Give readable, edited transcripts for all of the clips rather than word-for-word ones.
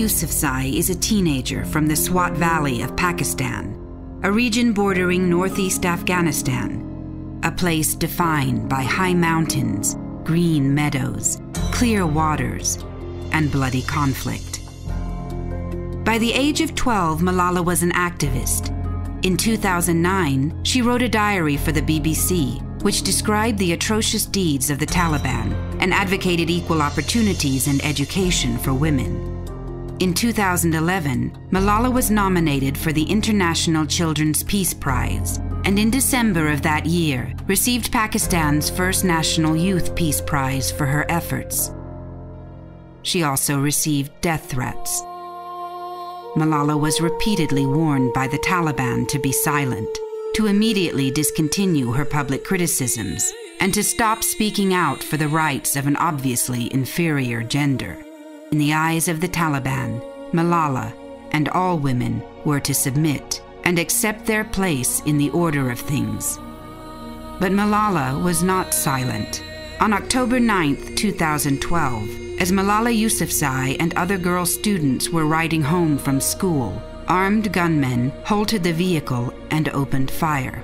Yousafzai is a teenager from the Swat Valley of Pakistan, a region bordering northeast Afghanistan, a place defined by high mountains, green meadows, clear waters, and bloody conflict. By the age of 12, Malala was an activist. In 2009, she wrote a diary for the BBC, which described the atrocious deeds of the Taliban and advocated equal opportunities and education for women. In 2011, Malala was nominated for the International Children's Peace Prize, and in December of that year, received Pakistan's first National Youth Peace Prize for her efforts. She also received death threats. Malala was repeatedly warned by the Taliban to be silent, to immediately discontinue her public criticisms, and to stop speaking out for the rights of an obviously inferior gender. In the eyes of the Taliban, Malala and all women were to submit and accept their place in the order of things. But Malala was not silent. On October 9, 2012, as Malala Yousafzai and other girl students were riding home from school, armed gunmen halted the vehicle and opened fire.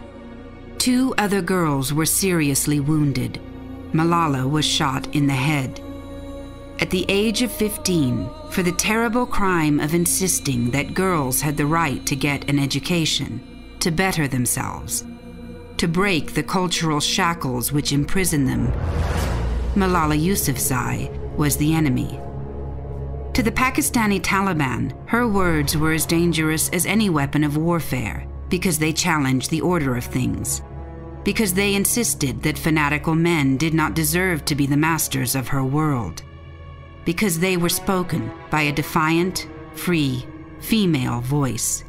2 other girls were seriously wounded. Malala was shot in the head. At the age of 15, for the terrible crime of insisting that girls had the right to get an education, to better themselves, to break the cultural shackles which imprison them, Malala Yousafzai was the enemy. To the Pakistani Taliban, her words were as dangerous as any weapon of warfare because they challenged the order of things, because they insisted that fanatical men did not deserve to be the masters of her world, because they were spoken by a defiant, free, female voice.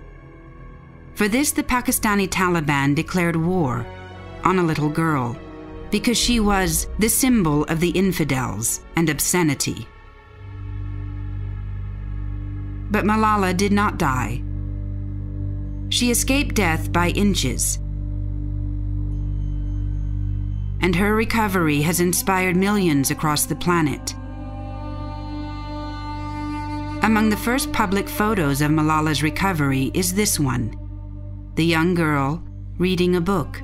For this, the Pakistani Taliban declared war on a little girl, because she was the symbol of the infidels and obscenity. But Malala did not die. She escaped death by inches, and her recovery has inspired millions across the planet. Among the first public photos of Malala's recovery is this one, the young girl reading a book,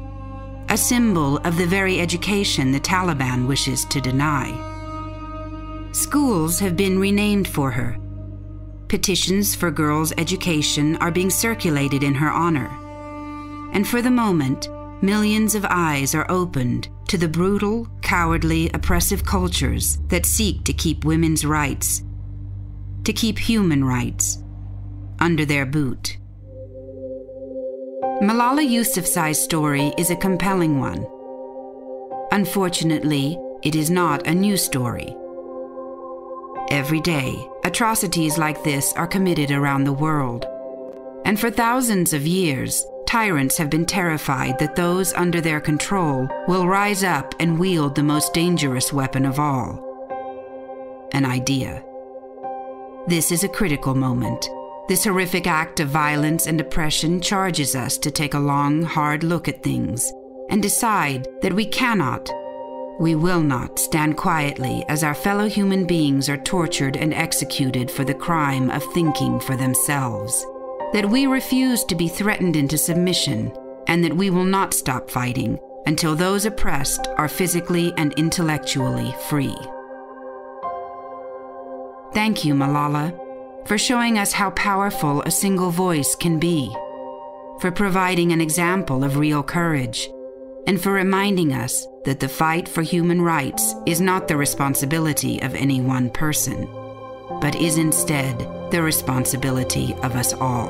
a symbol of the very education the Taliban wishes to deny. Schools have been renamed for her. Petitions for girls' education are being circulated in her honor. And for the moment, millions of eyes are opened to the brutal, cowardly, oppressive cultures that seek to keep women's rights, to keep human rights, under their boot. Malala Yousafzai's story is a compelling one. Unfortunately, it is not a new story. Every day, atrocities like this are committed around the world. And for thousands of years, tyrants have been terrified that those under their control will rise up and wield the most dangerous weapon of all, an idea. This is a critical moment. This horrific act of violence and oppression charges us to take a long, hard look at things and decide that we will not stand quietly as our fellow human beings are tortured and executed for the crime of thinking for themselves, that we refuse to be threatened into submission, and that we will not stop fighting until those oppressed are physically and intellectually free. Thank you, Malala, for showing us how powerful a single voice can be, for providing an example of real courage, and for reminding us that the fight for human rights is not the responsibility of any one person, but is instead the responsibility of us all.